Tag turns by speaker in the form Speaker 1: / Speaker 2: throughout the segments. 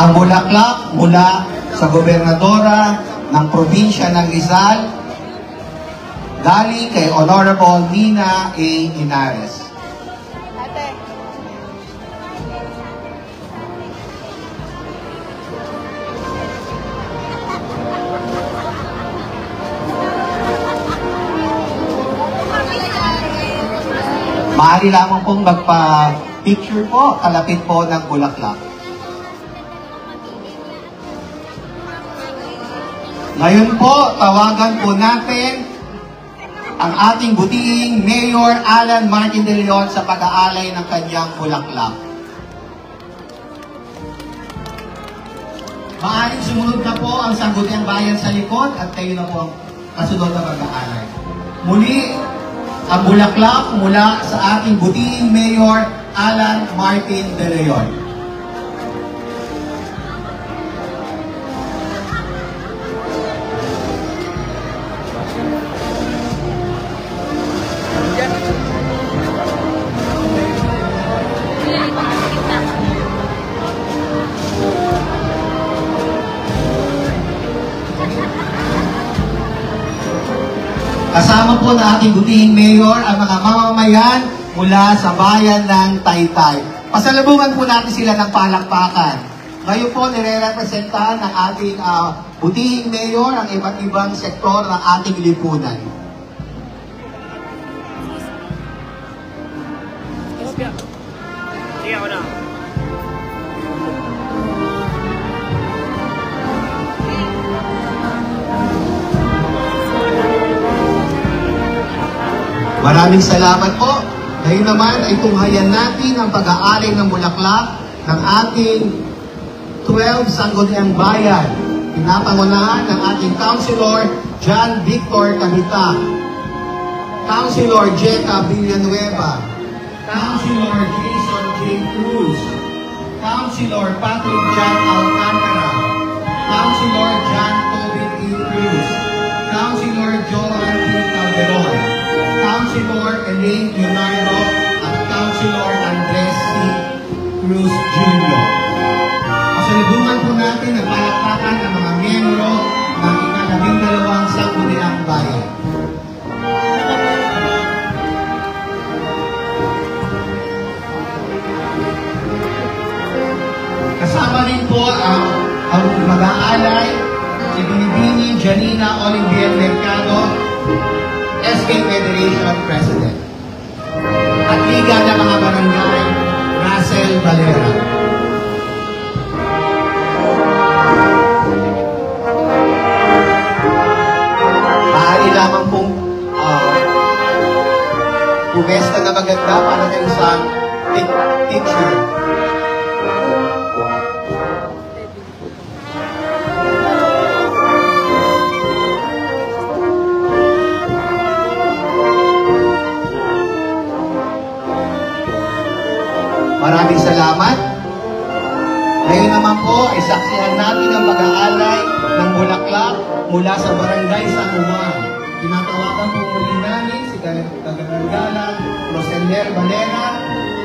Speaker 1: Ang bulaklak mula sa gobernadora ng probinsya ng Rizal, galing kay Honorable Nina A. Inares. Maaari lamang pong magpa-picture po, kalapit po ng bulaklak. Ngayon po, tawagan po natin ang ating butiing Mayor Alan Martin De Leon sa pag-aalay ng kanyang bulaklak. Maaaring sumunod na po ang Sangguniang Bayan sa likod at kayo na po ang kasunod na pag-aalay. Muli, ang bulaklak mula sa ating butiing Mayor Alan Martin De Leon. Kasama po na ating butihing mayor ang mga mamamayan mula sa bayan ng Taytay. Pasalubungan po natin sila ng palakpakan. Ngayon po nire-representahan ng ating butihing mayor ang iba't ibang sektor ng ating lipunan.
Speaker 2: Sige ako na.
Speaker 1: Maraming salamat po. Ngayon naman ay tunghayan natin ang pag-aalay ng bulaklak ng ating 12 Sangguniang Bayan. Pinapangunahan ng ating Councilor John Victor Camita, Councilor Jetta Villanueva, Councilor Jason J. Cruz, Councilor Patrick John Alcantara, Councilor John Tobin E. Cruz, Councilor Joan P. Calderon, Councilor Elaine Leonardo at Councilor Andres C. Cruz Jr. Pasalubungan po natin ang palakpakan ng mga miyembro ng ika-12 Sangguniang Bayan. Kasama rin po ang mag-aalay si Binibini Janina Olivier Mercado, SK Federation President. At Liga ng mga Barangay, Russell Valera. Maaari lamang pong pumesta na maganda para sa isang picture. Maraming salamat. Ngayon naman po ay saksihan natin ang pag-aalay ng bulaklak mula sa Barangay San Juan. Tinatawagan po muli namin si Kagalangalan Rosender Valera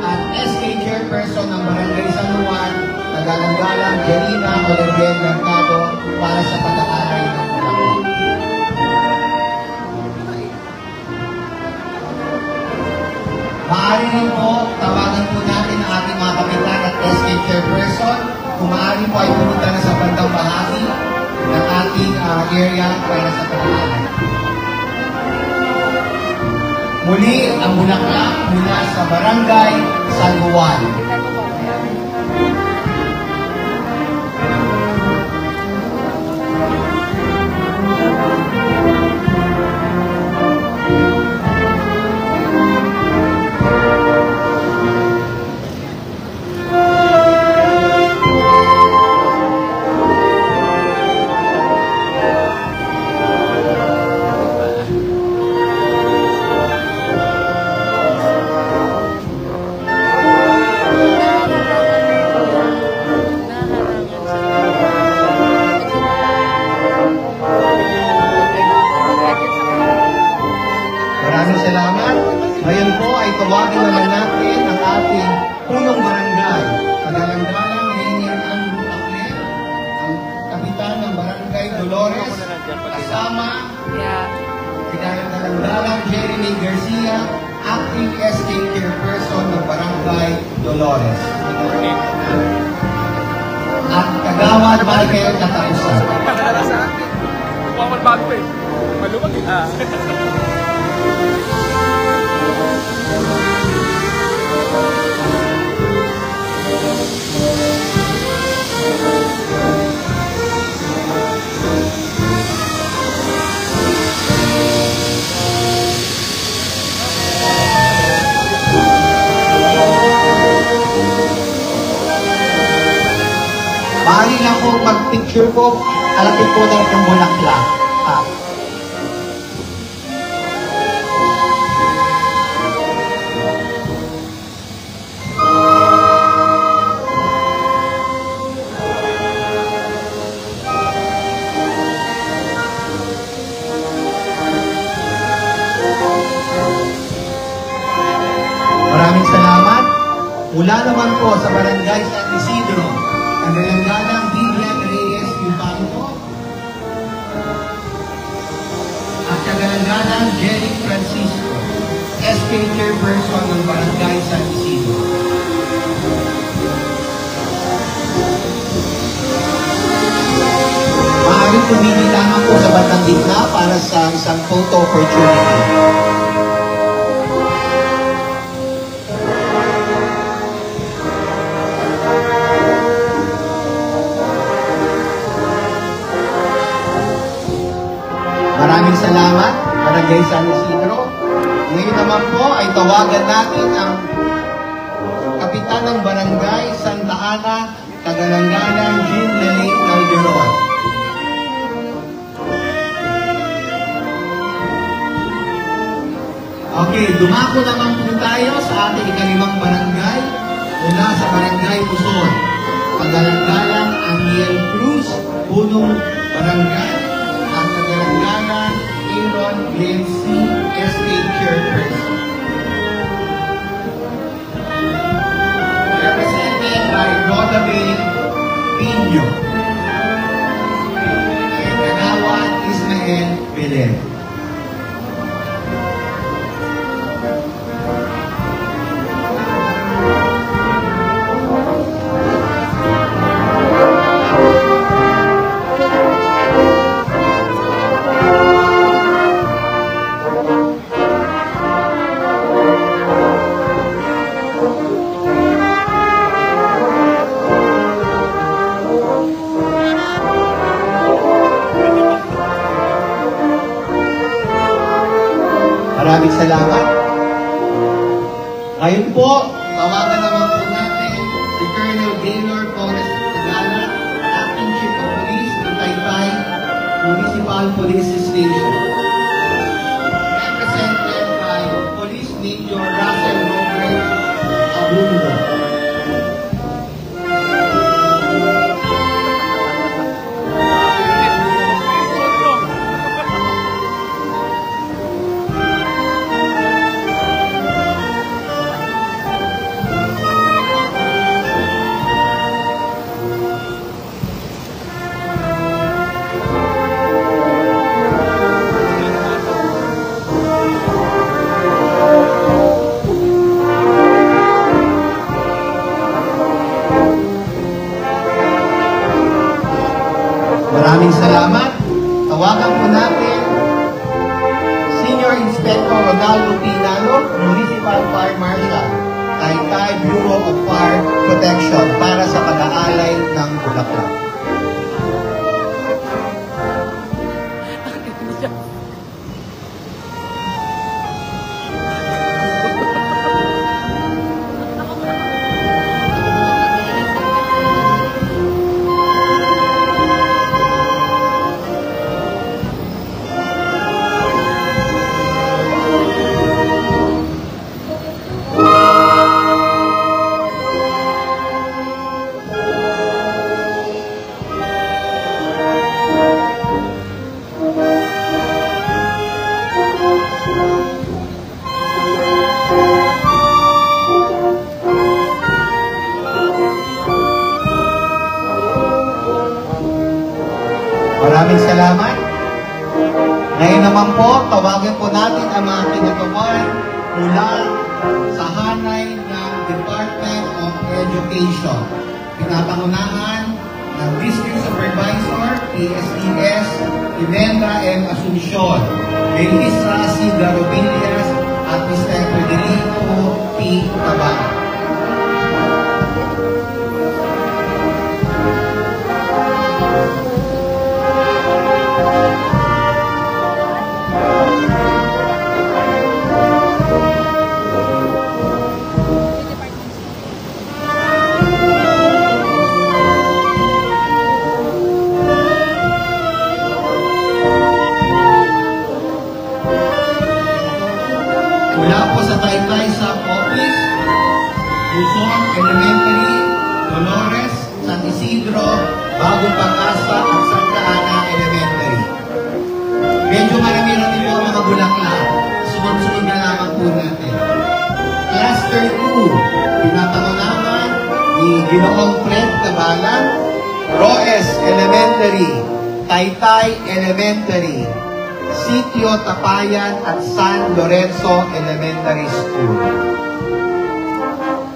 Speaker 1: at SK Chairperson ng Barangay San Juan, Kagalangalan Janina Olivier Mercado para sa pag-aalay ng bulaklak. Maaari rin po, tawagan po natin ang ating mga kapitan at SK Chairperson. Kung maaari po ay pumunta na sa bandang bahagi ng ating area para sa pag-aalay. Muli, ang bulaklak mula sa Barangay San Juan. Ngayon po ay tawagin naman natin ang ating punong barangay. Kagalang-galang Lenin Andrew Aklet, Dolores, kasama Kinaranalang Jeremy Garcia, Acting SK Chairperson ng Barangay Dolores. At Kagawad Michael Natausan.
Speaker 2: Bukaman bago eh. Maluwag eh.
Speaker 1: Maaari na po mag-picture po, alapit po ng itong bulaklak. Maraming salamat. Mula naman po sa Barangay San Isidro, ang Dalanganang Vivian Reyes Yupango at Kagalanganang Jerry Francisco, SK Chairperson ng Barangay San Isidro. Maaaring tumili lamang po sa batang gitna para sa isang photo opportunity. Maraming salamat, Barangay San Isidro. Ngayon naman po ay tawagan natin ang Kapitan ng Barangay Santa Ana, Kagalanganan, Jean Lelaine Calderon. Okay, dumako naman po tayo sa ating ikalimang barangay mula sa Barangay Puson. Kagalanganan Angel Cruz, punong barangay. Kagalanganan Aaron Glency, SK Chairperson. Represented by Rodabel Pino and Kanawan Ismael Belen. Maraming salamat. Ngayon po, tawagan naman po natin si Colonel Gaynor Torres Tagala, Acting Chief of Police ng Taytay Municipal Police Station. Represented by Police Major Russell Robert Abundo. Maraming salamat. Tawagan po natin Senior Inspector Ronaldo Pinalo, Municipal Fire Marshal, Taytay Bureau of Fire Protection para sa pag-aalay ng bulaklak. Maraming salamat. Ngayon naman po, tawagan po natin ang mga kinatutuan mula sa hanay ng Department of Education. Pinapangunahan ng District Supervisor, PSDS, Imelda M. Asuncion, Melissa C. Garobillas, at Mr. Federico P. Tabana. Mula po sa Taytay Sub-Office, Luzon Elementary, Dolores, San Isidro, Bagong Pag-asa at Santa Ana Elementary. Medyo marami-rami po ang mga bulaklak. Sunod-sunod na lamang po natin. Cluster 2, pinapangunahan ni Ginoong Fred Tabalan, Roes Elementary, Taytay Elementary, Sitio Tapayan at San Lorenzo Elementary School.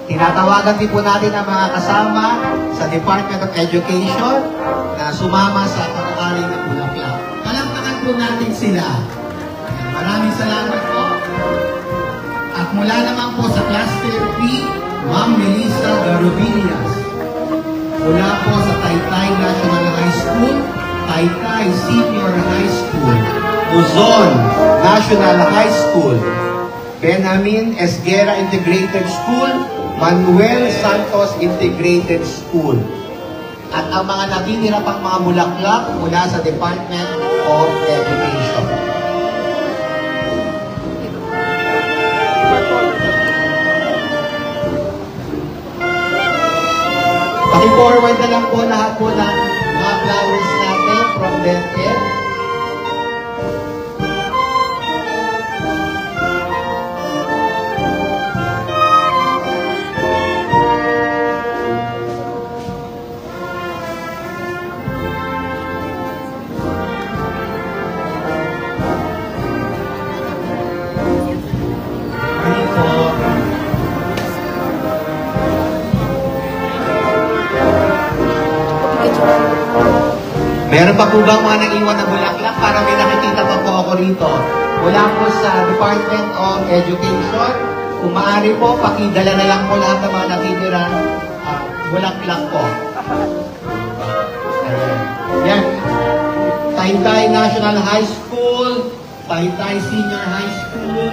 Speaker 1: Tinatawagan din po natin ang mga kasama sa Department of Education na sumama sa pag-aaral ng bulaklak. Palakpakan po natin sila. Maraming salamat po. At mula naman po sa Cluster 3, Ma'am Melissa Garobillas. Mula po sa Taytay National High School, Taytay Senior High School, Luzon National High School, Benjamin Esguera Integrated School, Manuel Santos Integrated School. At ang mga natinira pang mga bulaklak mula sa Department of Education. Paki-forward na lang po lahat po ng mga flowers natin from DepEd. Meron pa po ba mga nag-iwan na bulaklak? Para may nakikita pa po ako rito. Mula po sa Department of Education, kung maaari po, pakidala na lang po lahat ng mga natitirang bulaklak po. Yan. Taytay National High School, Taytay Senior High School,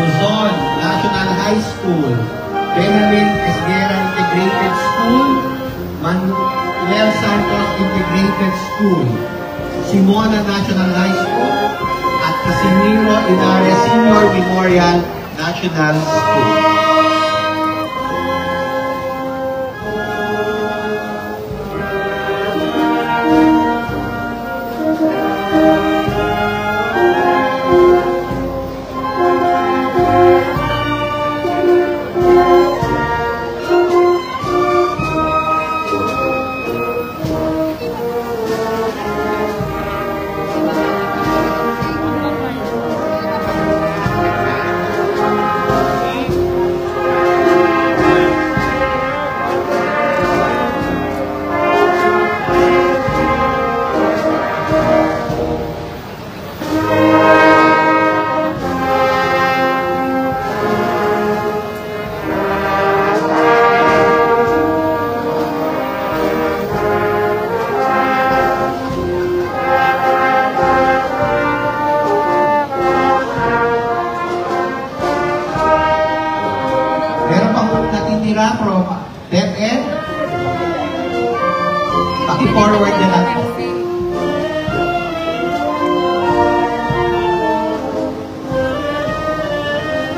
Speaker 1: Luzon National High School, Benjamin Esguera Integrated School, Manuel Santos Integrated School, Simona National High School, at Casimiro Inares Senior Memorial National School. Natitira from DepEd. Paki-forward na lang.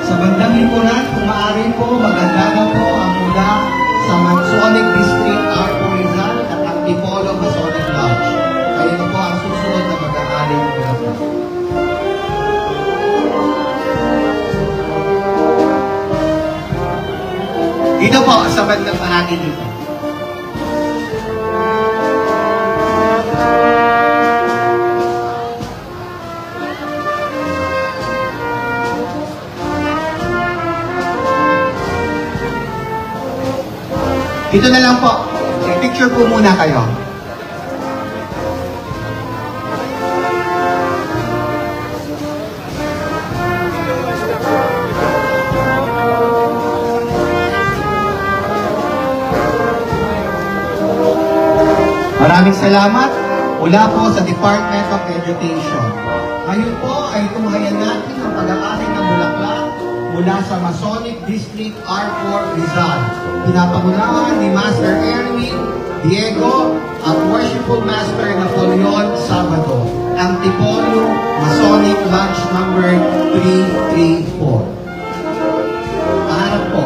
Speaker 1: Sa bandang likuran, kung maaari po, maganda na po ang mula sa Masonic District Arpo Rizal at ang Tipolo Masonic Lodge. Kayo na po ang susunod na mag-aari ng bulaklak. Dito po, sa bandang bahagi dito. Ito na lang po. Picture po muna kayo. Maraming salamat mula po sa Department of Education. Ngayon po ay tunghayan natin ang pag-aari ng bulaklak mula sa Masonic District R4 Rizal. Pinapangunahan ni Master Erwin Diego at Worshipful Master Napoleon Sabado, ang Antipolo Masonic Lodge number 334. Paharap po.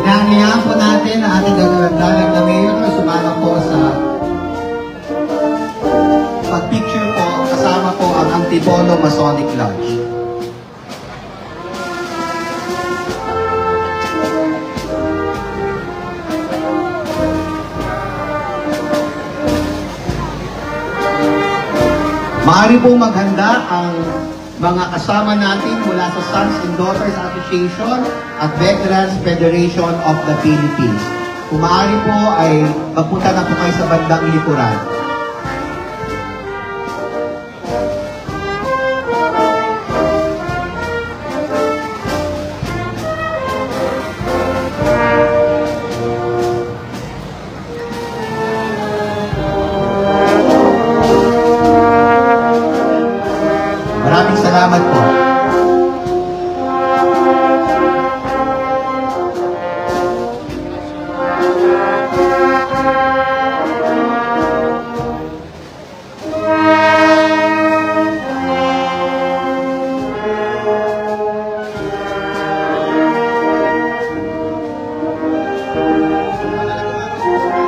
Speaker 1: Inanihan po natin ang ating dalag na mayor na sumama po sa pag-picture po, kasama po ang Antipolo Masonic Lodge. Maaari po maghanda ang mga kasama natin mula sa Sons and Daughters Association at Veterans Federation of the Philippines. Kung maaari po ay magpunta na po kayo sa bandang likuran. Maraming salamat po.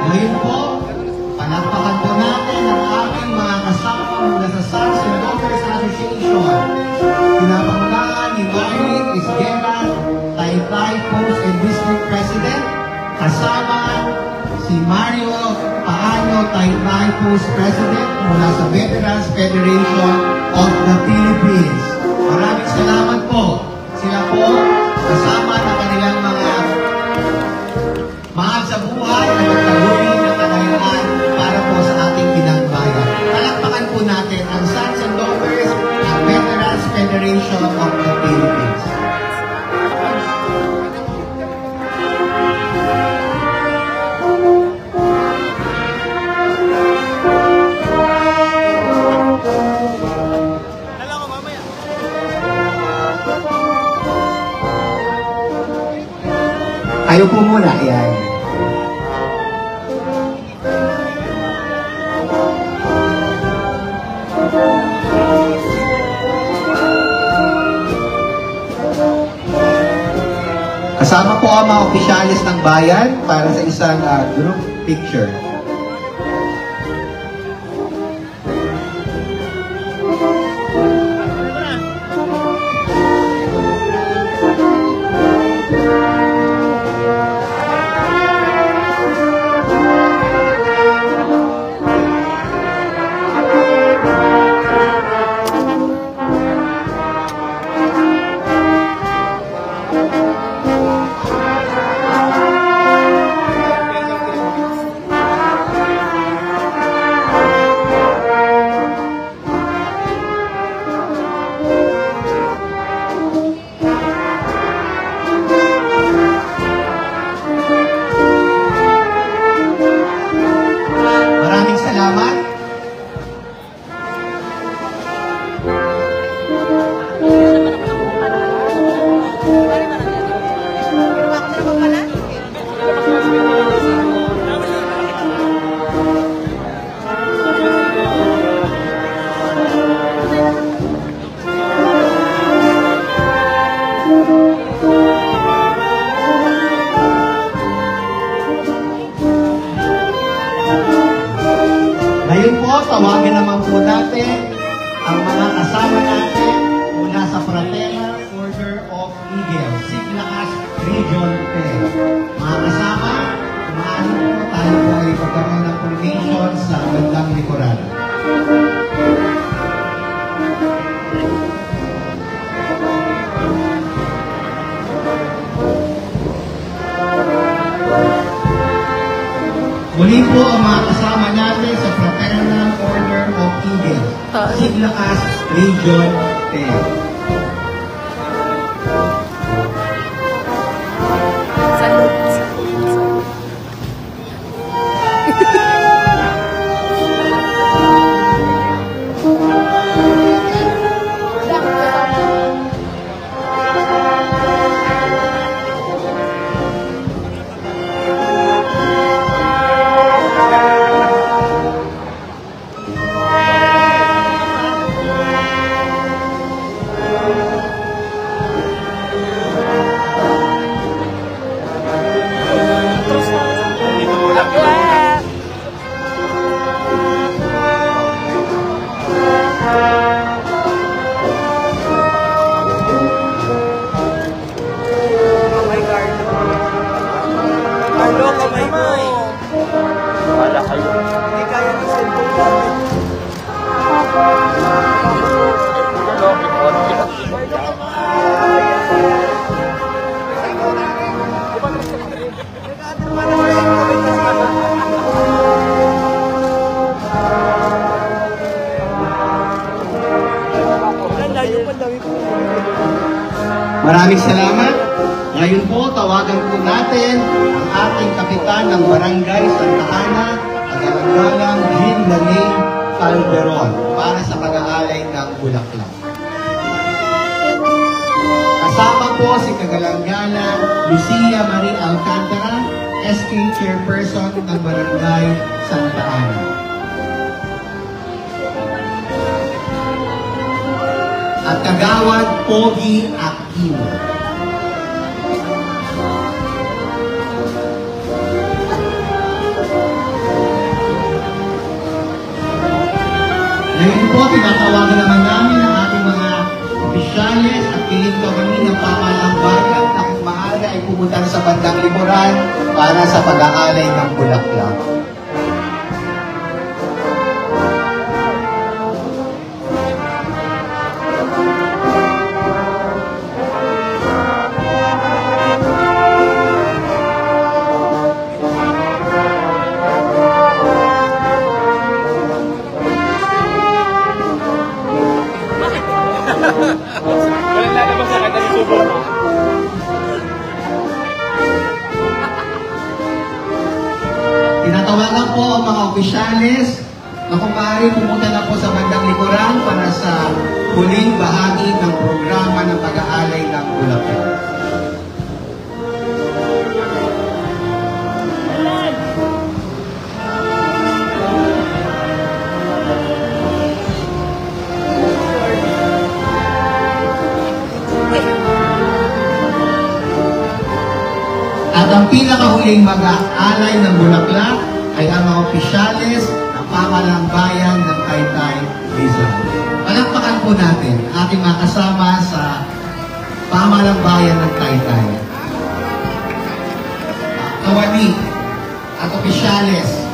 Speaker 1: Ngayon po, palakpakan po natin ang aming mga kasama mula sa Sons and Daughters Association. Pinapangunahan ni Marlene Isguera, Taytay Post and District President, kasama si Mario Paano, Taytay Post President mula sa Veterans Federation of the Philippines. Maraming salamat po. Sila po, kasama ng kanilang mga mahal sa buhay at nagtaguling ng kadahilan para po sa ating pinagbayan. Palakpakan po natin ang Sons and Daughters at Veterans Federation of the Philippines. Ayaw po muna, yan. Kasama po ang mga opisyalis ng bayan para sa isang group picture. Maraming salamat. Ngayon po, tawagin naman po natin ang mga kasama natin mula sa Fraternal Order of Eagle, Siglaas Region 10. Mga kasama, kumaano po tayo po ay pagkaroon ng coordination sa bandang likuran. Siglakas Region 10. Maraming salamat. Ngayon po, tawagan po natin ang ating kapitan ng Barangay Santa Ana, Kagalangalang Jean Laning Calderon, para sa pag-aalay ng bulaklak. Kasama po si Kagalanggana Lucia Marie Alcantara, SK Chairperson ng Barangay Santa Ana. At Kagawad Pogi Aquino. Ngayon po, tinatawagan naman namin ang ating mga opisyales at piling kami ng pamahalang bayan na kung maaga ay pumunta sa bandang liburan para sa pag-aalay ng bulaklak.
Speaker 2: Walang lalabas sa kanya subo mo.
Speaker 1: Tinatawagan po ang mga opisyales na kung maaari pumunta na po sa bandang likuran para sa huling bahagi ng programa ng pag-aalay ng bulaklak. At ang pinakahuling mag-aalay ng bulaklak ay ang mga opisyales ng pamahalang bayan ng Taytay, Rizal. Palakpakan po natin ating mga kasama sa pamahalang bayan ng Taytay. Kawani at opisyales.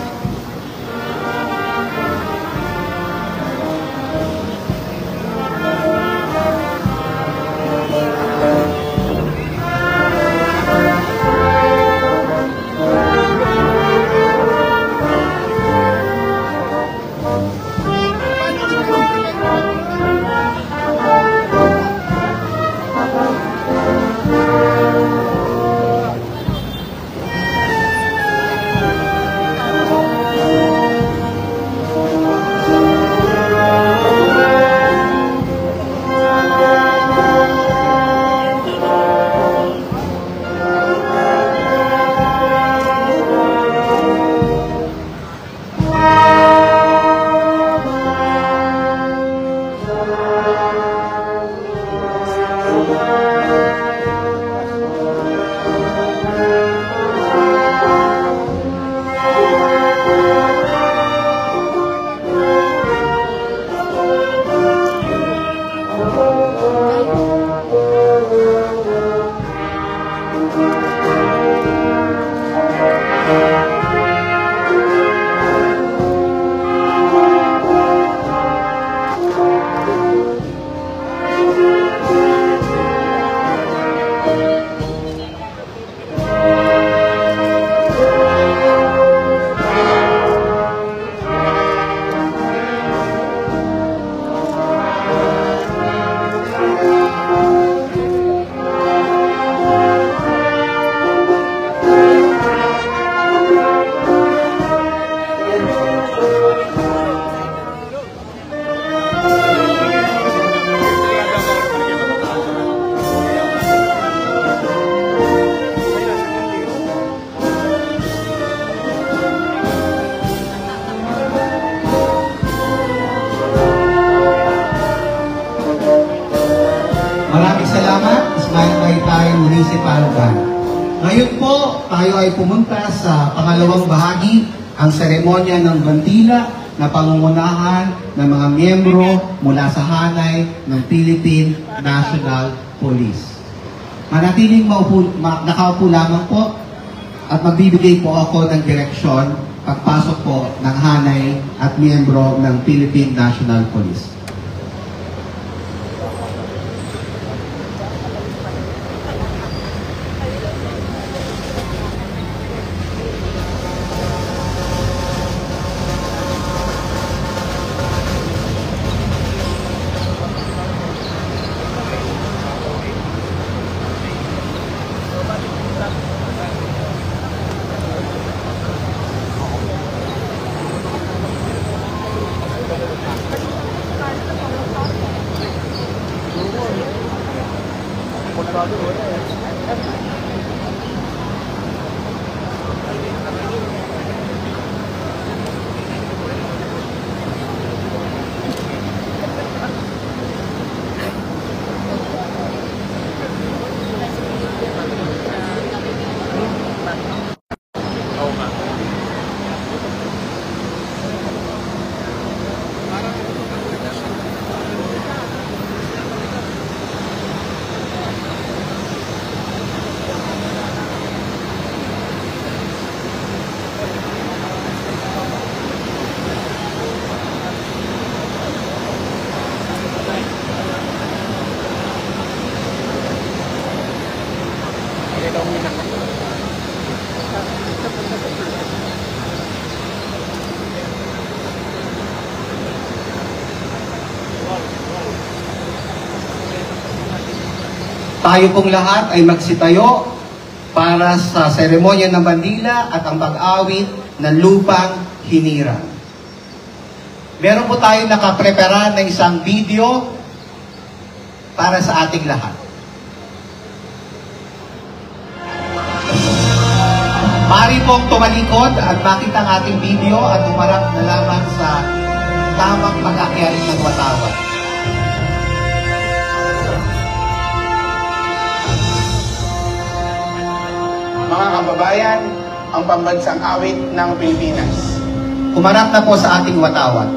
Speaker 1: Ngayon po, tayo ay pumunta sa pangalawang bahagi, ang seremonya ng bandila na pangungunahan ng mga miyembro mula sa hanay ng Philippine National Police. Manatiling nakaupo lamang po at magbibigay po ako ng direksyon pagpasok po ng hanay at miyembro ng Philippine National Police. Tayo pong lahat ay magsitayo para sa seremonya ng bandila at ang pag-awit ng lupang hinirang. Meron po tayong nakaprepara ng isang video para sa ating lahat. Mari pong tumalikod at makita ang ating video at umarap na lamang sa tamang pag-akyat ng watawat.
Speaker 3: Mga kababayan, ang pambansang awit ng Pilipinas.
Speaker 1: Kumarap na po sa ating watawat.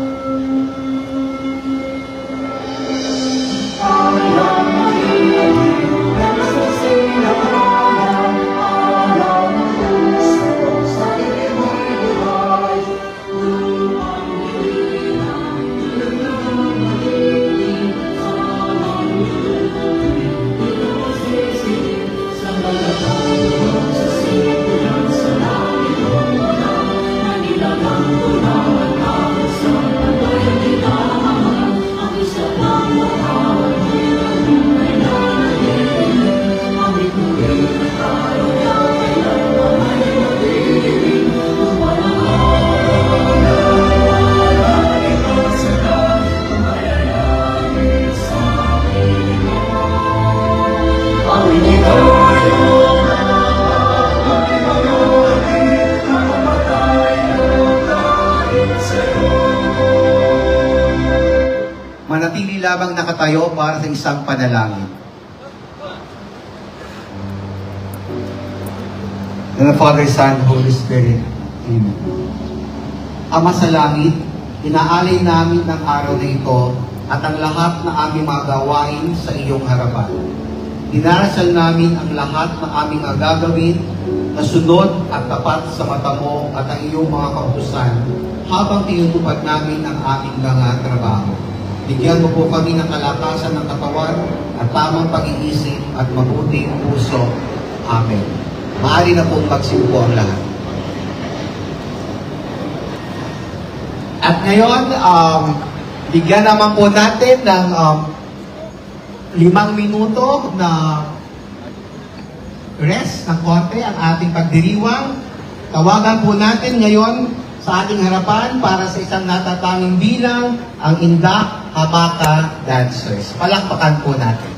Speaker 1: Manatili lamang nakatayo para sa isang panalangin. In the Father, Son, Holy Spirit. Amen. Ama sa langit, inaalay namin ng araw na ito at ang lahat na aming mga gawain sa iyong harapan. Dinarasal namin ang lahat na aming gagawin na sunod at tapat sa mata mo at ang iyong mga kautusan habang tinutupad namin ang aming mga trabaho. Bigyan mo po kami ng kalakasan ng katawan at tamang pag-iisip at mabuting puso. Amen. Maaari na pong magsimpo ang lahat. At ngayon, bigyan naman po natin ng 5 minuto na rest ng konti ang ating pagdiriwang. Tawagan po natin ngayon sa ating harapan para sa isang natatanging bilang ang Indak Hamaka Dancers. Palakpakan po natin.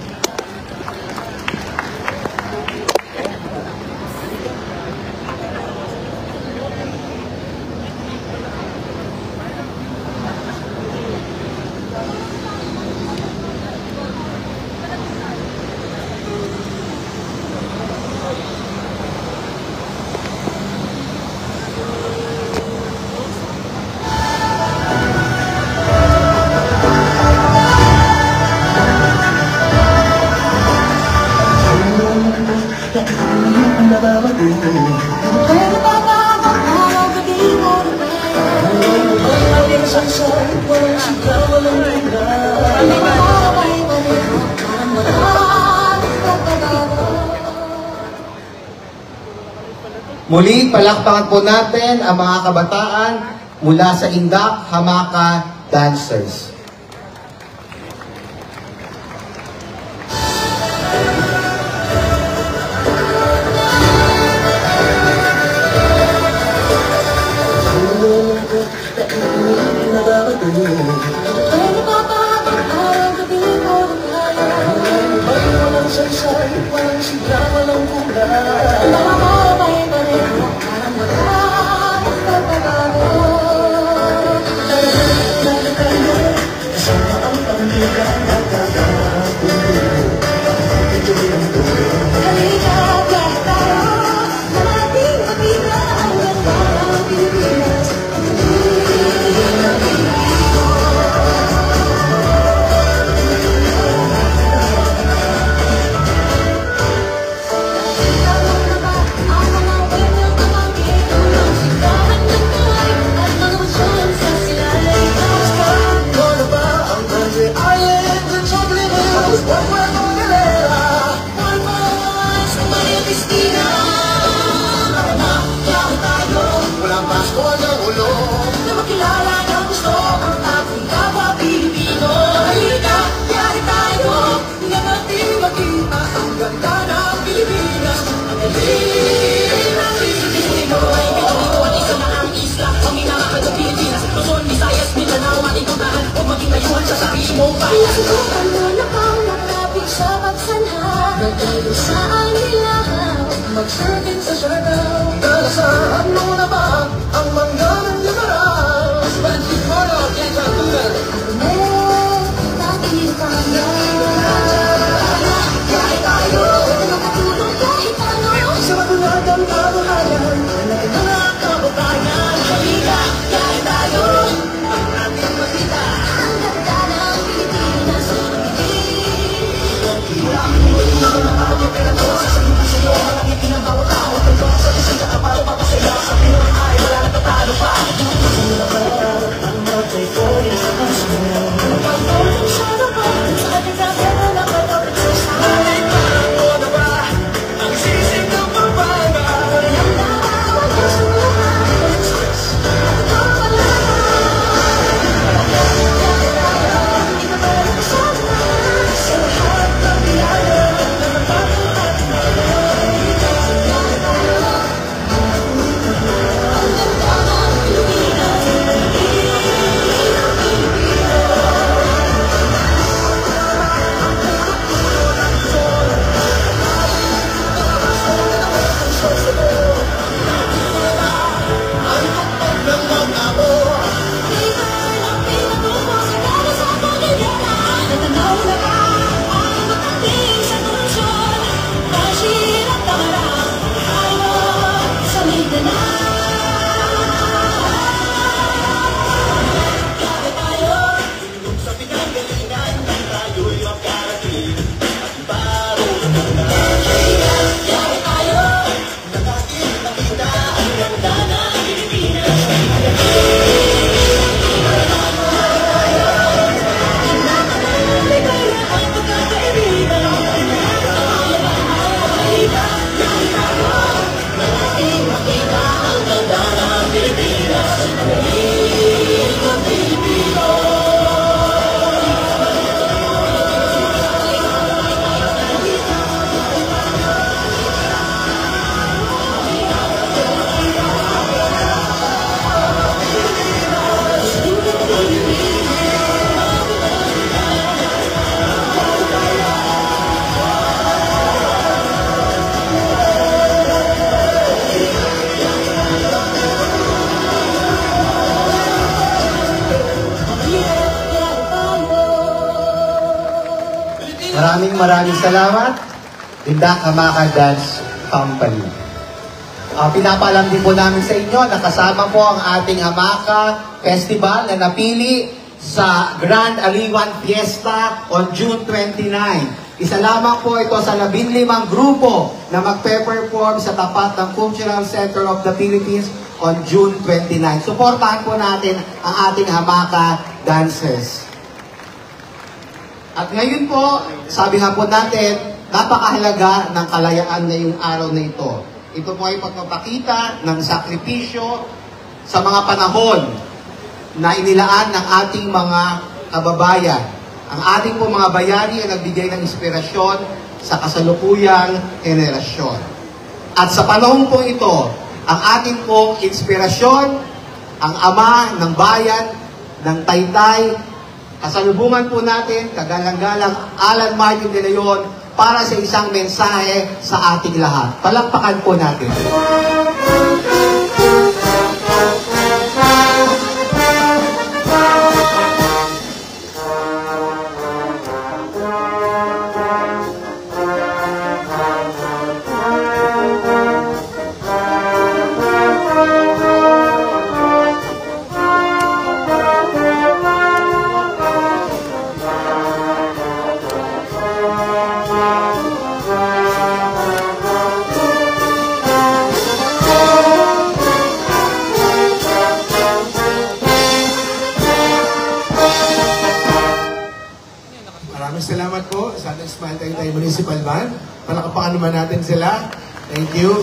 Speaker 4: Pwede ba ba araw gabi mo na kaya? Walang sansay, walang sigaw, walang tula. May balik, parang walang pagkagawa.
Speaker 1: Muli, palakpakan po natin ang mga kabataan mula sa Indak Hamaka Dancers.
Speaker 4: Pwede ba ba araw gabi mo na kaya? Walang sansay, walang sigaw, walang tula. May balik, parang walang pagkagawa. Halika, kahit tayo, na ating makita ang ganda ng Pilipinas. Susukan mo na pang matrapik sa pagsanha. Nagtayo sa anilahaw, mag-surfing sa Siargao. Dalasahan mo na ba ang mangga ng liberal? Spansin mo na, Kenza Tugal. Natin kanya. Kahit tayo, nakatulong kahit ano. Sa matulagang kabuhayan, mga kababayan. Halika, kahit tayo, ang ating makita. Ang ganda ng Pilipinas.
Speaker 1: Maraming salamat, Indak Hamaka Dance Company. Pinapaalam din po namin sa inyo na kasama po ang ating Hamaka Festival na napili sa Grand Aliwan Fiesta on June 29. Isa lamang po ito sa 15 grupo na magpe-perform sa tapat ng Cultural Center of the Philippines on June 29. Suportahan po natin ang ating Hamaka Dancers. At ngayon po, sabi nga po natin, napakahalaga ng kalayaan ngayong araw na ito. Ito po ay pagpapakita ng sakripisyo sa mga panahon na inilaan ng ating mga kababayan. Ang ating po mga bayani ay nagbigay ng inspirasyon sa kasalukuyang henerasyon. At sa panahon po ito, ang ating pong inspirasyon, ang ama ng bayan, ng Taytay, kasalubungan po natin, kagalang-galang Alan Martin de Leon, para sa isang mensahe sa ating lahat. Palakpakan po natin.
Speaker 5: Maraming salamat po sa ating Smile Taytay Municipal Band. Palakapakan naman natin sila. Thank you.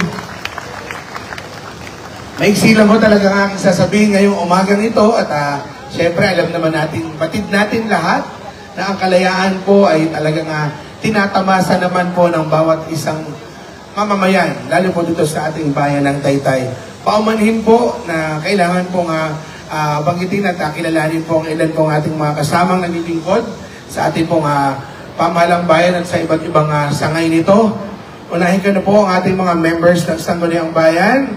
Speaker 5: Maiksi lang po talaga ang aking sasabihin ngayong umagang ito at syempre alam naman natin, batid natin lahat na ang kalayaan po ay talagang tinatamasa naman po ng bawat isang mamamayan, lalo po dito sa ating bayan ng Taytay. Paumanhin po na kailangan pong banggitin at kilalanin po ang ilan pong ating mga kasamang naglilingkod sa ating pong pamahalang bayan at sa iba't ibang sangay nito. Unahin ko na po ang ating mga members ng Sangguniang Bayan.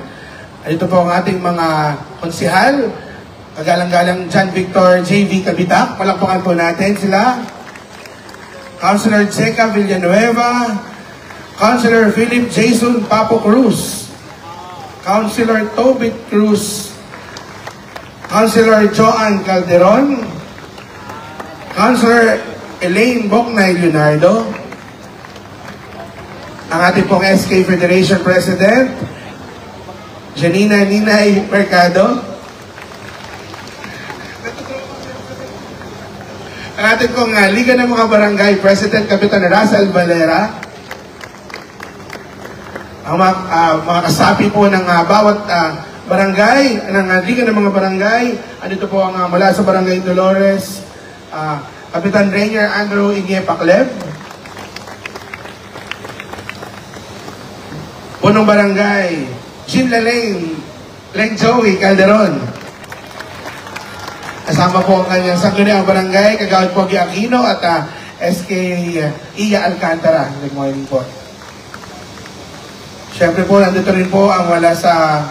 Speaker 5: Ito po ang ating mga konsihal. Kagalang-galang John Victor J.V. Kabitak. Palakpakan po natin sila. Councilor Zeca Villanueva. Councilor Philip Jason Papo Cruz. Councilor Tobit Cruz. Councilor Joan Calderon. Councilor Elaine Boknay Leonardo. Ang ating pong SK Federation President, Janina Ninay Mercado. Ang ating pong Liga ng mga Barangay President, Kapitan Russell Valera. Ang mga kasapi po ng bawat barangay, ng Liga ng mga Barangay. Andito po ang mula sa Barangay Dolores, Kapitan Rainier Andrew Inge Pacleb. Punong Barangay, Jean Lalaine Leng Joey Calderon. Kasama po ang kanyang Sangguniang Barangay, Kagawad Pogi Aquino at SK Iya Alcantara. Good morning po. Siyempre po, nandito rin po ang wala sa...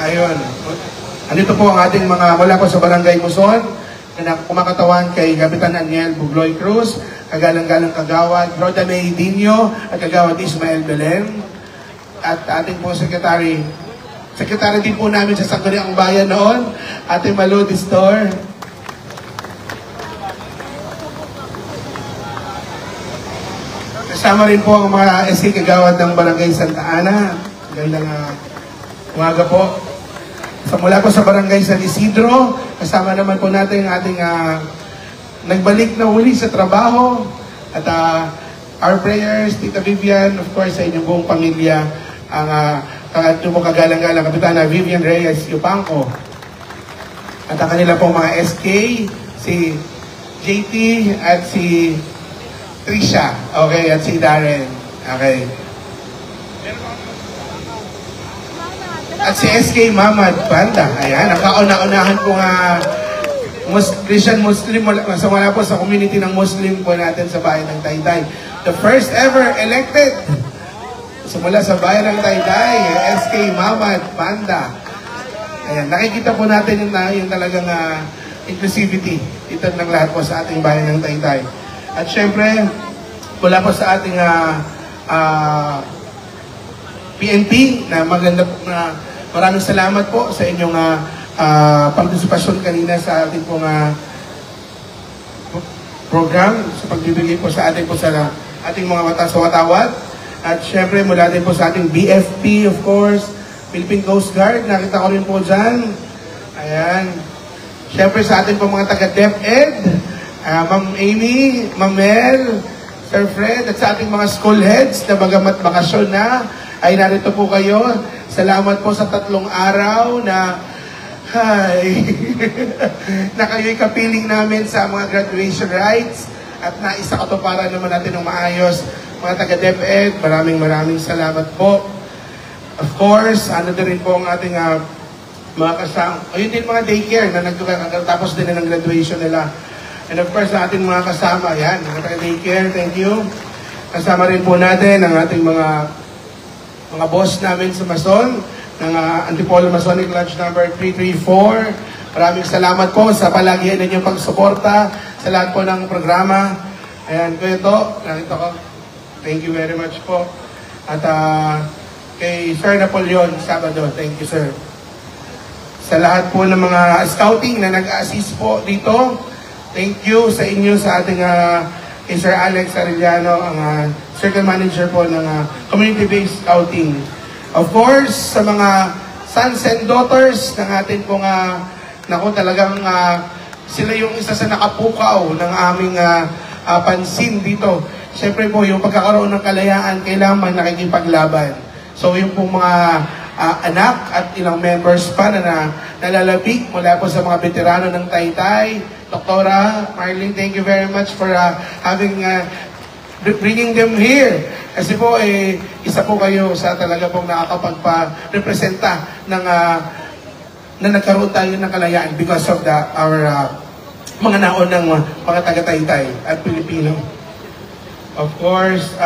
Speaker 5: Ayun. Andito po ang ating mga mula po sa Barangay Muson, na kumakatawan kay Kapitan Aniel Bugloy Cruz, kagalang-galang Kagawad Roda May Dino at Kagawad Ismael Belen. At ating po Secretary din po namin sa Sangguniang Bayan noon, ating Malu Distor. Kasama rin po ang mga SK Kagawad ng Barangay Santa Ana. Gandang umaga po. So, mula po sa Barangay San Isidro, kasama naman po natin ang ating nagbalik na uli sa trabaho. At our prayers, Tita Vivian, of course, sa inyong buong pamilya, ang po kagalang-galang Kapitana Vivian Reyes Yupanco. At ang kanila pong mga SK, si JT at si Trisha, okay, at si Darren, okay. At si SK Mamad Panda, ayan, nakauna-unahan po nga Christian Muslim, wala po sa community ng Muslim po natin sa bayan ng Taytay. The first ever elected, mula sa bayan ng Taytay, SK Mamad Panda. Ayan, nakikita po natin yung talagang inclusivity dito ng lahat po sa ating bayan ng Taytay. At syempre, mula po sa ating PNP, na maganda po na maraming salamat po sa inyong partisipasyon kanina sa ating pong program sa pagbibigay po sa ating ating mga watawat. At syempre mula din po sa ating BFP, of course, Philippine Coast Guard, nakita ko rin po dyan. Ayan. Syempre sa ating po mga taga-DepEd, Ma'am Amy, Ma'am Mel, Sir Fred, at sa ating mga school heads na bagamat bakasyon na, ay narito po kayo. Salamat po sa 3 araw na na kayo'y kapiling namin sa mga graduation rites at naisa katuparan naman natin ng maayos. Mga taga-DepEd, maraming salamat po. Of course, ano din rin po ang ating mga kasama. Ayun din mga daycare na nagtapos din na ng graduation nila. And of course, sa ating mga kasama, yan, mga taga-daycare, thank you. Kasama rin po natin ang ating mga boss namin sa Mason, ng Antipolo Masonic Lodge number 334. Maraming salamat po sa palagihan ninyong pagsuporta sa lahat po ng programa. Ayan, ko ito, nakita ko. Thank you very much po. At kay Sir Napoleon Sabado, thank you sir. Sa lahat po ng mga scouting na nag-assist po dito, thank you sa inyo, sa ating kay Sir Alex Arellano, ang Circle Manager po ng Community-Based Scouting. Of course, sa mga sons and daughters ng atin pong, naku talagang sila yung isa sa nakapukaw ng aming pansin dito. Siyempre po, yung pagkakaroon ng kalayaan, kailangan nakikipaglaban. So yung pong mga anak at ilang members pa na nalalabik mula po sa mga veterano ng Taytay. Doktora Marlene, thank you very much for bringing them here. Kasi po, isa po kayo sa talaga pong nakakapagpa-representa ng na nagkaroon tayo ng kalayaan because of our mga naunang mga taga-Taytay at Pilipino. Of course,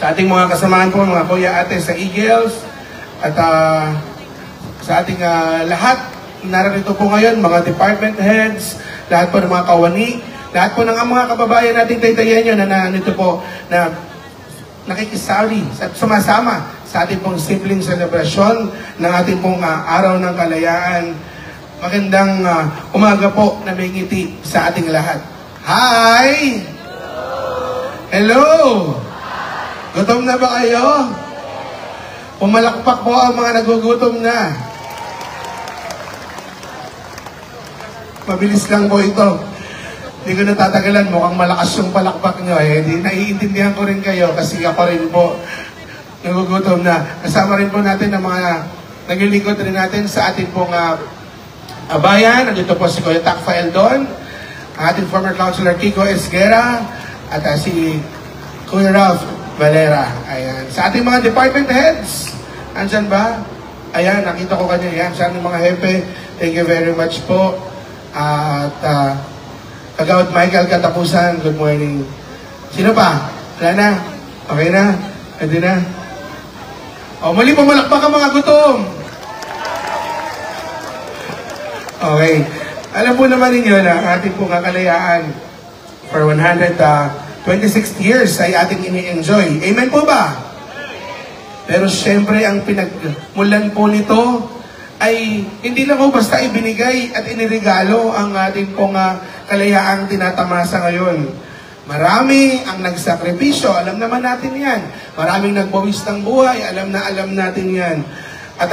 Speaker 5: sa ating mga kasamahan po, mga kuya ate sa Eagles, at sa ating lahat, narito po ngayon, mga department heads, lahat po ng mga kawani, lahat po ng mga kababayan nating Taytayenyo na nandito po, na nakikisali at sumasama sa ating pong simpleng selebrasyon ng ating pong araw ng kalayaan. Magandang umaga po na may ngiti sa ating lahat. Hi! Hello! Gutom na ba kayo? Pumalakpak po ang mga nagugutom na. Mabilis lang po ito. Hindi ko natatagalan, mukhang malakas yung palakpak nyo. Hindi naiintindihan ko rin kayo kasi ako rin po nagugutom na. Kasama rin po natin ang mga naglilingkod rin natin sa ating pong bayan. Nandito po si Kuya Takfa Eldon, ating former Councilor Kiko Esguera, at si Kuya Ralph Valera. Ayan. Sa ating mga department heads, andyan ba? Ayan, nakita ko kanina. Ayan, sa ating mga hepe, thank you very much po. At Kagawad Michael Katapusan, good morning. Sino pa? Wala na? Okay na? Pwede na? O, mali pumalakpak ang mga gutom. Okay. Alam po naman ninyo na ang ating pong kalayaan for 126 years ay ating ini-enjoy. Amen po ba? Pero syempre, ang pinagmulan po nito ay hindi lang po basta ibinigay at iniregalo ang ating pong kalayaang tinatamasa ngayon. Marami ang nagsakripisyo, alam naman natin yan. Maraming nagbawis ng buhay, alam natin yan. At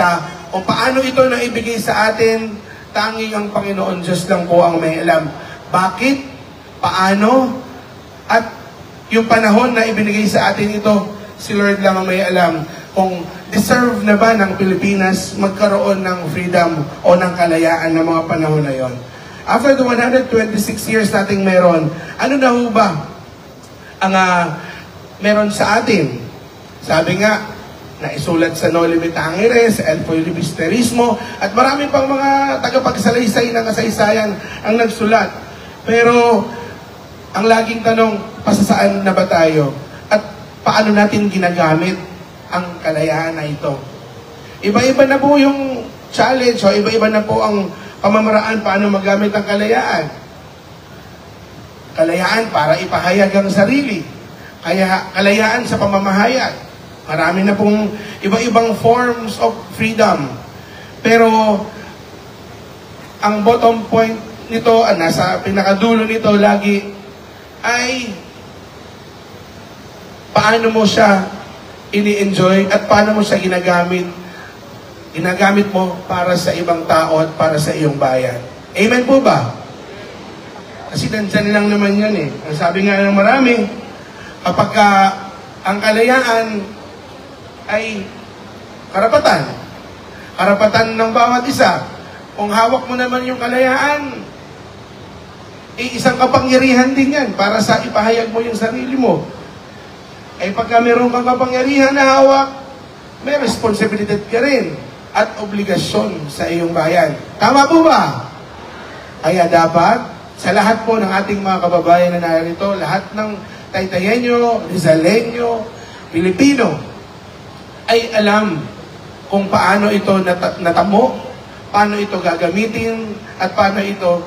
Speaker 5: kung paano ito na ibigay sa atin, tanging ang Panginoon Diyos lang po ang may alam. Bakit? Paano? At yung panahon na ibinigay sa atin ito, si Lord lang ang may alam. Kung deserve na ba ng Pilipinas magkaroon ng freedom o ng kalayaan ng mga panahon na yon. After the 126 years nating meron, ano na ho ba ang meron sa atin? Sabi nga, naisulat sa No Limit Angere, sa El Filibusterismo, at marami pang mga tagapagsalaysay ng kasaysayan ang nagsulat. Pero, ang laging tanong, pasasaan na ba tayo? At paano natin ginagamit ang kalayaan na ito? Iba-iba na po yung challenge, o iba-iba na po ang pamamaraan paano magamit ang kalayaan. Kalayaan para ipahayag ang sarili. Kaya kalayaan sa pamamahayag. Marami na pong iba-ibang forms of freedom. Pero ang bottom point nito, nasa pinakadulo nito lagi, ay paano mo siya ini-enjoy at paano mo siya ginagamit. Ginagamit mo para sa ibang tao at para sa iyong bayan. Amen po ba? Kasi nandyan lang naman yan eh. Ang sabi nga ng marami, kapag ang kalayaan ay karapatan. Karapatan ng bawat isa. Kung hawak mo naman yung kalayaan, isang kapangyarihan din yan para sa ipahayag mo yung sarili mo. Ay pagka meron kang kapangyarihan na hawak, may responsibilidad ka rin at obligasyon sa iyong bayan. Tama po ba? Kaya dapat, sa lahat po ng ating mga kababayan na narito, lahat ng Taytayenyo, Rizaleño, Pilipino, ay alam kung paano ito natamo, paano ito gagamitin, at paano ito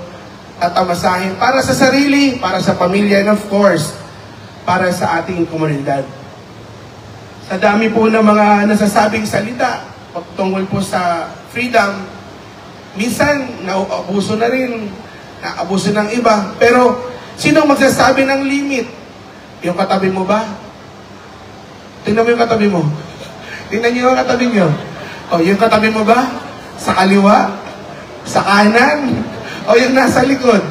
Speaker 5: tatamasahin para sa sarili, para sa pamilya, and of course, para sa ating komunidad. Sa dami po ng mga nasasabing salita tungkol po sa freedom, minsan nauabuso na rin, naabuso ng iba. Pero sino magsasabi ng limit? Yung katabi mo ba? Tingnan mo yung katabi mo. Tingnan niyo yung katabi niyo. O yung katabi mo ba? Sa kaliwa? Sa kanan? O yung nasa likod?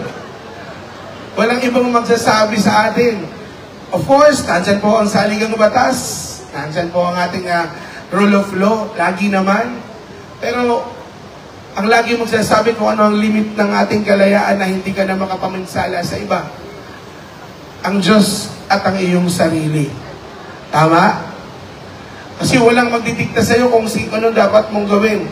Speaker 5: Walang ibang magsasabi sa atin. Of course, nandyan po ang saligang batas, nandyan po ang ating rule of law, lagi naman. Pero, ang lagi mong sinasabi kung ano ang limit ng ating kalayaan na hindi ka na makapaminsala sa iba. Ang Diyos at ang iyong sarili. Tama? Kasi walang magdidikta sa iyo kung ano dapat mong gawin.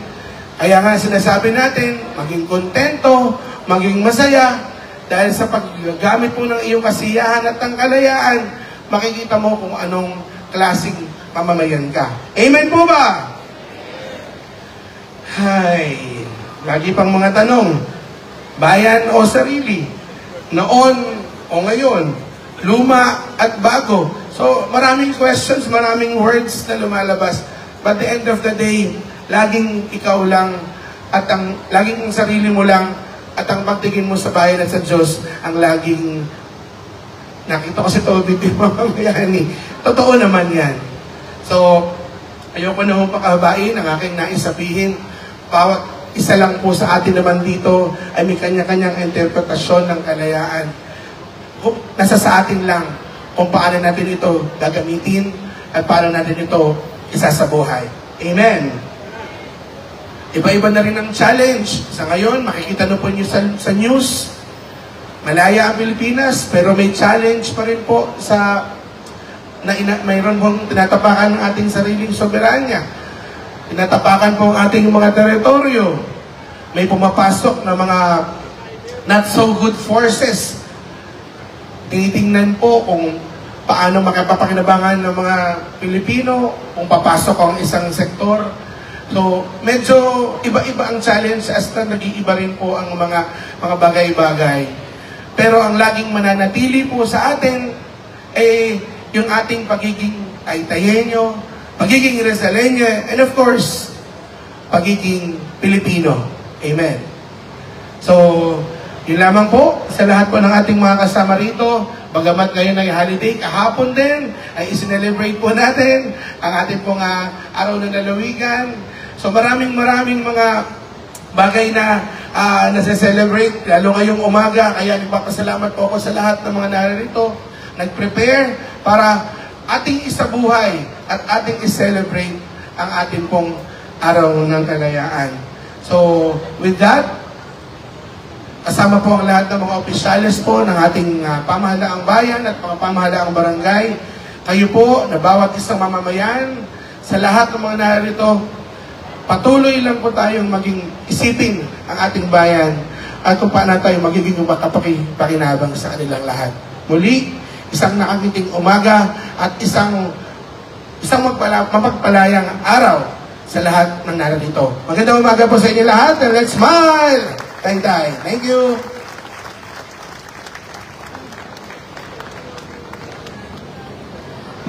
Speaker 5: Kaya nga sinasabi natin, maging kontento, maging masaya, dahil sa paggamit mo ng iyong kasiyahan at ang kalayaan, makikita mo kung anong klaseng mamamayan ka. Amen po ba? Hay, lagi pang mga tanong. Bayan o sarili? Noon o ngayon? Luma at bago? So, maraming questions, maraming words na lumalabas. But the end of the day, laging ikaw lang at laging ang sarili mo lang at ang pagtingin mo sa bayan at sa Diyos ang laging nakita ko si Toby di mamamayani. Totoo naman yan. So, ayoko na hong pakabain ang aking nais sabihin. Bawat isa lang po sa atin naman dito ay may kanya-kanyang interpretasyon ng kalayaan. Nasa sa atin lang kung paano natin ito gagamitin at paano natin ito isasabuhay. Amen. Iba-iba na rin ang challenge. Sa ngayon, makikita na po niyo sa news, malaya ang Pilipinas, pero may challenge pa rin po sa mayroon pong tinatapakan ng ating sariling soberanya. Tinatapakan po ang ating mga teritoryo. May pumapasok na mga not so good forces. Tinitingnan po kung paano makapapakinabangan ng mga Pilipino kung papasok ang isang sektor. So, medyo iba-iba ang challenge as na nag-iiba rin po ang mga bagay-bagay. Pero ang laging mananatili po sa atin ay yung ating pagiging Taytayenyo, pagiging Rizaleño, and of course, pagiging Pilipino. Amen. So, yun lamang po sa lahat po ng ating mga kasama rito. Bagamat ngayon ay holiday, kahapon din ay isinelebrate po natin ang ating pong araw ng lalawigan. So maraming mga bagay na nasa-celebrate, lalo ngayong umaga. Kaya nagpapasalamat po ako sa lahat ng mga narito, nag-prepare para ating isabuhay at ating i-celebrate ang ating pong araw ng kalayaan. So with that, kasama po ang lahat ng mga opisyales po ng ating pamahalaang bayan at mga pamahalaang barangay. Kayo po, na bawat isang mamamayan, sa lahat ng mga narito, patuloy lang po tayong maging isipin ang ating bayan at kung paano tayo magiging makapakinabang sa kanilang lahat. Muli, isang nakagiting umaga at isang mapagpalayang araw sa lahat ng narito. Magandang umaga po sa inyo lahat and let's smile! Tay-tay. Thank you.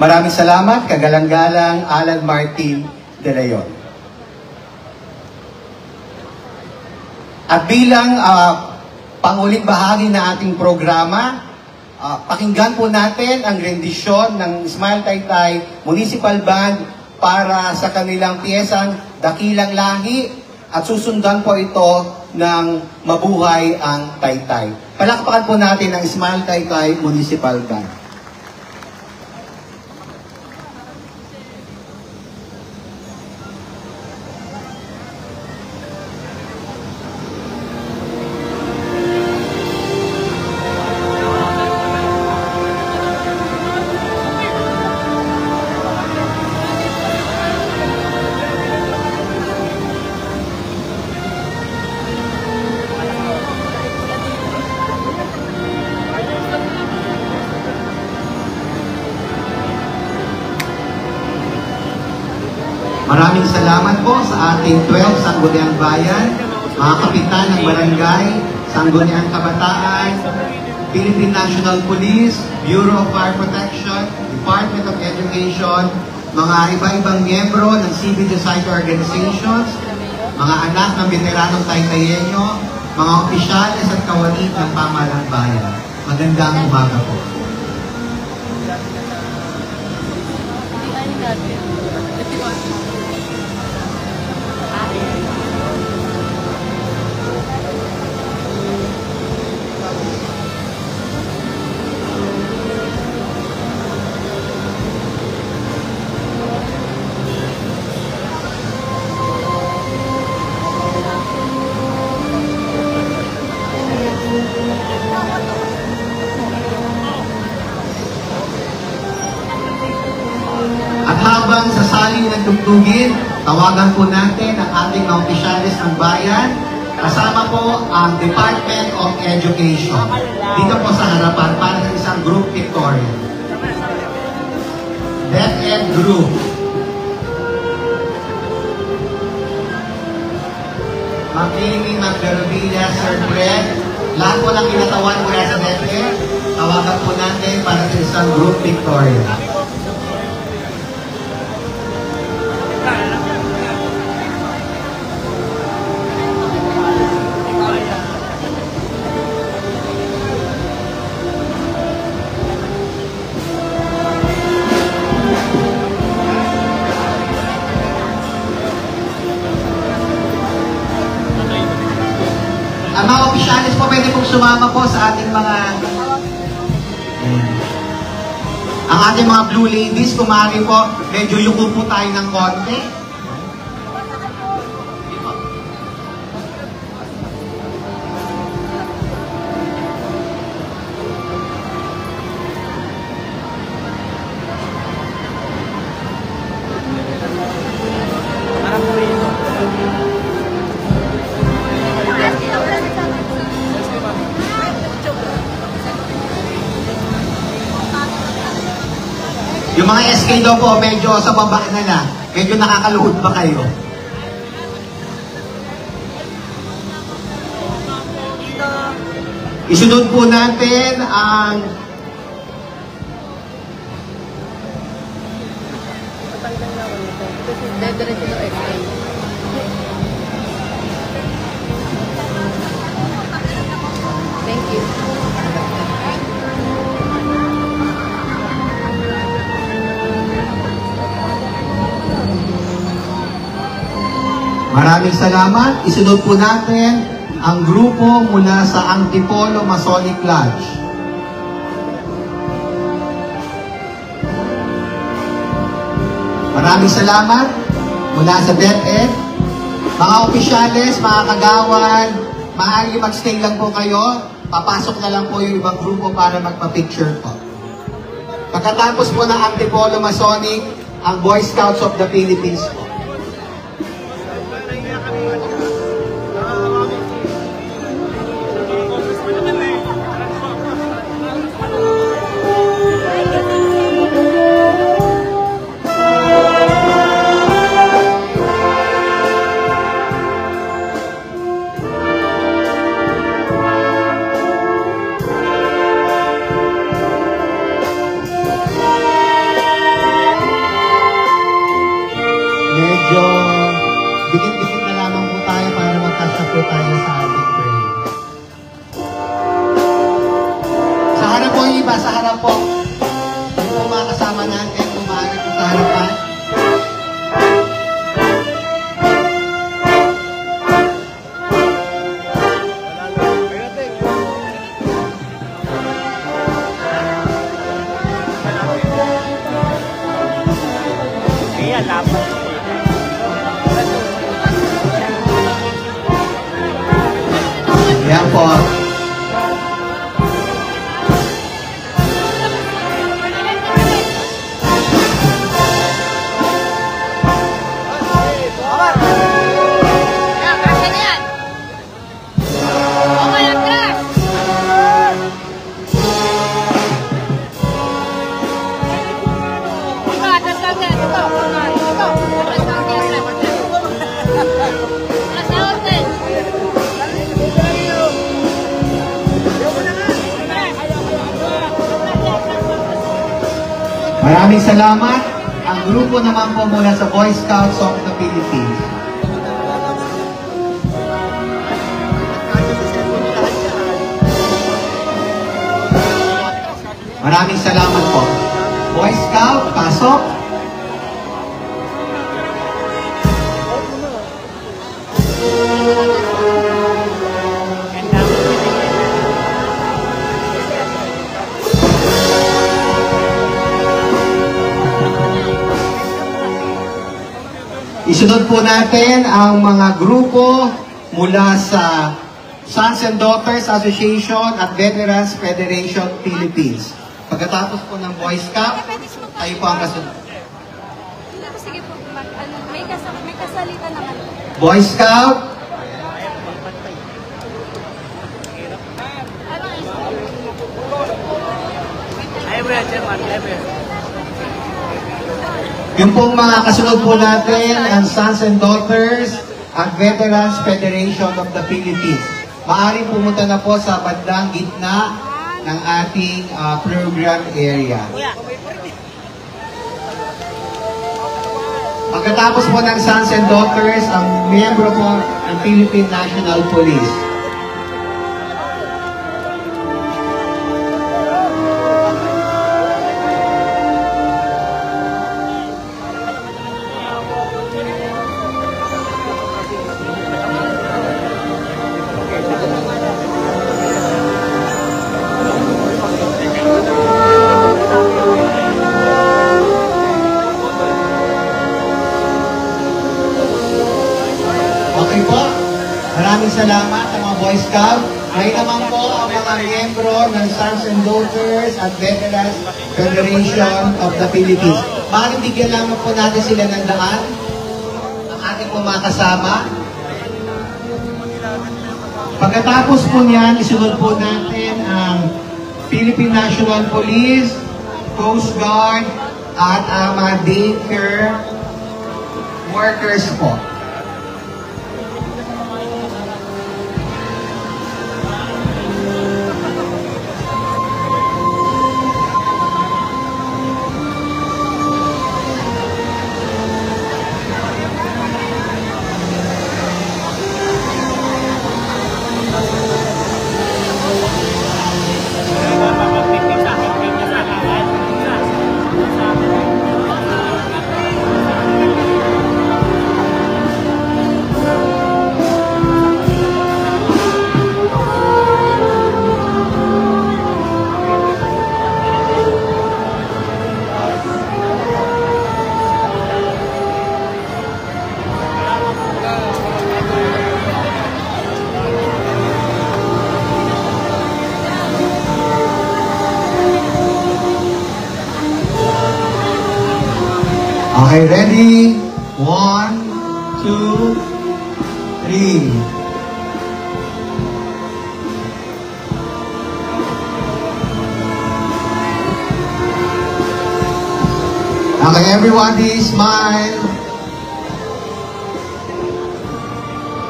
Speaker 1: Maraming salamat, kagalang-galang Alan Martin de Leon. At bilang panguling bahagi na ating programa. Pakinggan po natin ang rendisyon ng Smile Taytay Municipal Band para sa kanilang piyesang Dakilang Lahi at susundan po ito ng Mabuhay ang Taytay. Palakpakan po natin ang Smile Taytay Municipal Band. Maraming salamat po sa ating 12 Sangguniang Bayan, mga kapitan ng barangay, Sangguniang Kabataan, Philippine National Police, Bureau of Fire Protection, Department of Education, mga iba-ibang miyembro ng civil society organizations, mga anak ng veteranong Taytayenyo, mga opisyales at kawani ng pamahalang bayan. Magandang umaga po. At habang sasali ng tugtugin, tawagan po natin ang ating mga opisyalis ng bayan, kasama po ang Department of Education. Dito po sa harapan para sa isang group pictorial. DepEd Group. Ma'am Amy Magdarovilla, Sir Fred, lahat po ng kinatawan mula sa DepEd, tawagan po natin para sa isang group pictorial. Ang mga opisyalis po, pwede pong sumama po sa ating mga... Ang ating mga blue ladies, kumari po, medyo yuko po tayo ng konti. Yung mga SK daw po, medyo sa baba na lang. Medyo nakakaluhod pa kayo. Isunod po natin ang...
Speaker 6: Thank you.
Speaker 1: Maraming salamat. Isunod po natin ang grupo mula sa Antipolo Masonic Lodge. Maraming salamat mula sa DepEd. Mga opisyales, mga kagawan, maaari mag-stay lang po kayo. Papasok na lang po yung ibang grupo para magpa-picture po. Pagkatapos po ng Antipolo Masonic, ang Boy Scouts of the Philippines po. Medyo dikit-dikit na lamang po tayo para magkasya po tayo sa ating prayer. po. Yung po mga kasama natin, kumari po sa harapan.
Speaker 2: Ayan, lapat.
Speaker 1: Yan po. Maraming salamat. Ang grupo naman po mula sa Boy Scouts of the Philippines. Maraming salamat po. Boy Scout, pasok. Isunod po natin ang mga grupo mula sa Sons and Daughters Association at Veterans Federation Philippines. Pagkatapos po ng Boy Scout, tayo po ang kasunod.
Speaker 6: Sige po, may kasalita naman.
Speaker 1: Boy Scout, yung pong mga kasunod po natin, ang Sons and Daughters at Veterans Federation of the Philippines. Maaaring pumunta na po sa bandang gitna ng ating program area. Pagkatapos po ng Sons and Daughters, ang miyembro po ng Philippine National Police. Okay po. Maraming salamat sa mga Boy Scout. Ngayon naman po ang mga miyembro ng Sons and Daughters at Veterans Federation of the Philippines. Maaaring bigyan lang po natin sila ng daan. Ang ating po mga kasama. Pagkatapos po niyan, isunod po natin ang Philippine National Police, Coast Guard, at ang mga daycare workers po. Okay, ready? 1, 2, 3. Okay, everybody, smile.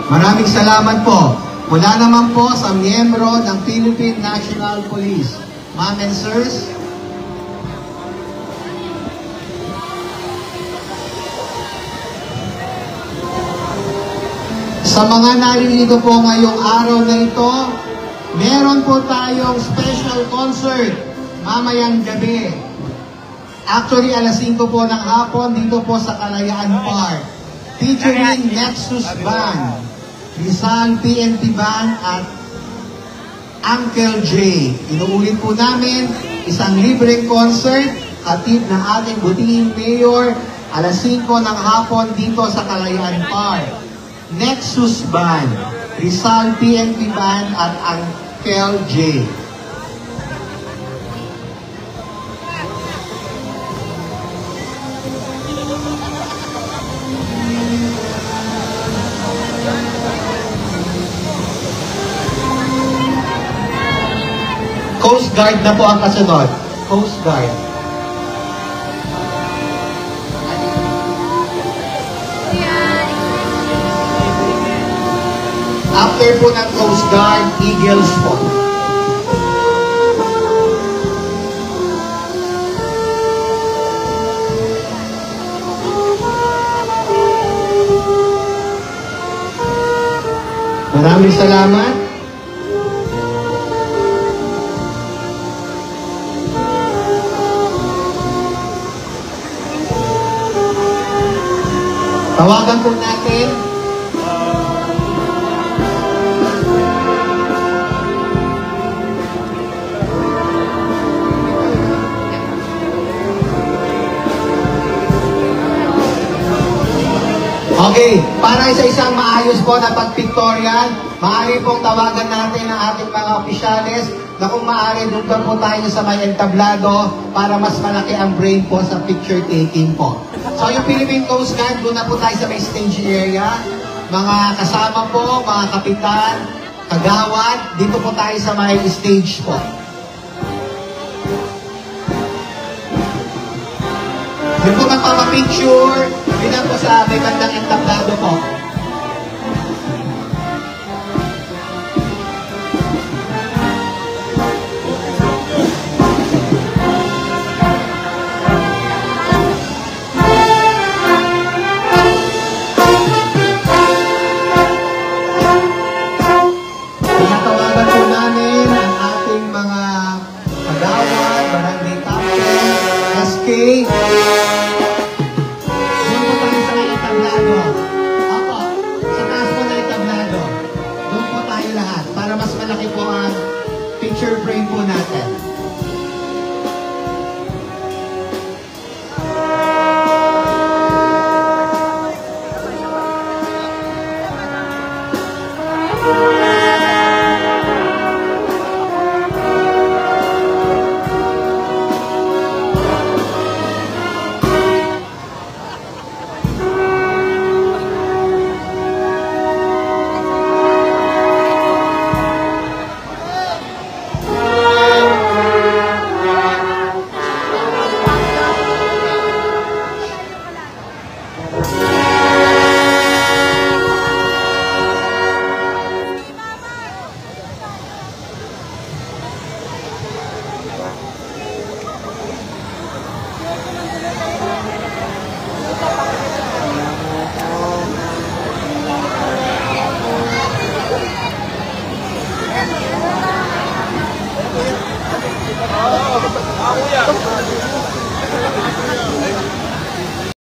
Speaker 1: Maraming salamat po. Mula naman po sa miyembro ng Philippine National Police. Ma'am and sirs, sa mga naririto po ngayong araw na ito, meron po tayong special concert mamayang gabi. Actually, alas 5 po ng hapon dito po sa Kalayaan Park. Featuring Nexus Band, Rizal PNP Band at Uncle J. Inuulit po namin, isang libreng concert, hatid ng ating butihing mayor, alas 5 ng hapon dito sa Kalayaan Park. Nexus Band, Rizal PNP Band at Uncle J. Coast Guard na po ang kasunod. Coast Guard. After po ng Coast Guard, Eagles po. Maraming salamat. Tawagan po natin okay, para isa-isang maayos po na pag-pictorial, maaari pong tawagan natin ang ating mga opisyales na kung maaari doon po tayo sa may entablado para mas malaki ang brain po sa picture taking po. So yung Philippine Coast Guard, doon na po tayo sa may stage area. Mga kasama po, mga kapitan, kagawad, dito po tayo sa may stage po. Yung po magpapapicture, bilang po sa may bandang entablado po. Tinatawagan po namin ang ating mga kagawad, barangay captain, SK. Doon po tayo sa may entablado. Opo, sa taas po na entablado. Doon po tayo lahat para mas malaki po ang picture frame po natin.